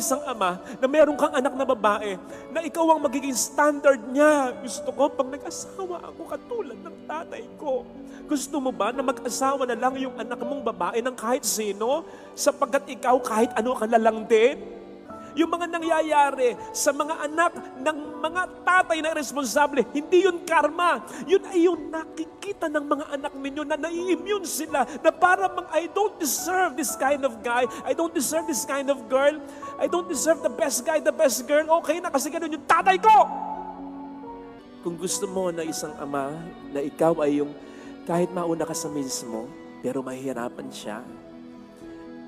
isang ama na meron kang anak na babae na ikaw ang magiging standard niya? Gusto ko, pag nag-asawa ako katulad ng tatay ko. Gusto mo ba na mag-asawa na lang yung anak mong babae ng kahit sino? Sapagkat ikaw kahit ano ka na lang din? Yung mga nangyayari sa mga anak ng mga tatay na irresponsible, hindi yun karma. Yun ay yung nakikita ng mga anak ninyo na nai-immune sila na parang I don't deserve this kind of guy. I don't deserve this kind of girl. I don't deserve the best guy, the best girl. Okay na kasi ganun yung tatay ko. Kung gusto mo na isang ama, na ikaw ay yung kahit mauna ka sa mismo, pero mahihirapan siya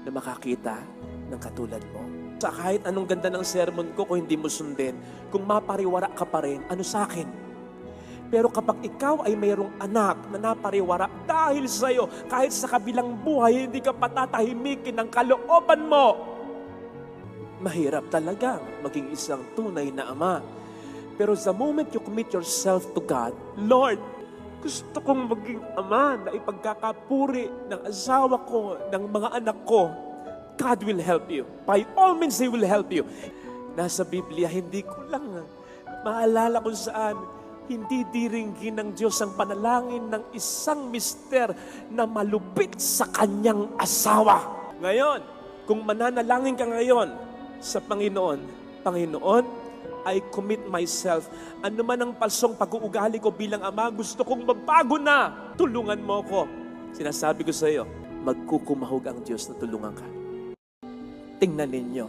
na makakita ng katulad mo. Sa kahit anong ganda ng sermon ko, kung hindi mo sundin, kung mapariwara ka pa rin, ano sa akin? Pero kapag ikaw ay mayroong anak na napariwara dahil sa'yo, kahit sa kabilang buhay, hindi ka patatahimikin ng kalooban mo, mahirap talaga maging isang tunay na ama. Pero the moment you commit yourself to God, Lord, gusto kong maging ama na ipagkakapuri ng asawa ko, ng mga anak ko, God will help you. By all means, He will help you. Nasa Biblia, hindi ko lang maalala kung saan hindi diringgin ng Diyos ang panalangin ng isang mister na malupit sa kanyang asawa. Ngayon, kung mananalangin ka ngayon sa Panginoon, Panginoon, I commit myself. Ano man ang palsong pag-uugali ko bilang ama, gusto kong magbago na. Tulungan mo ko. Sinasabi ko sa iyo, magkukumahog ang Diyos na tulungan ka. Tingnan ninyo,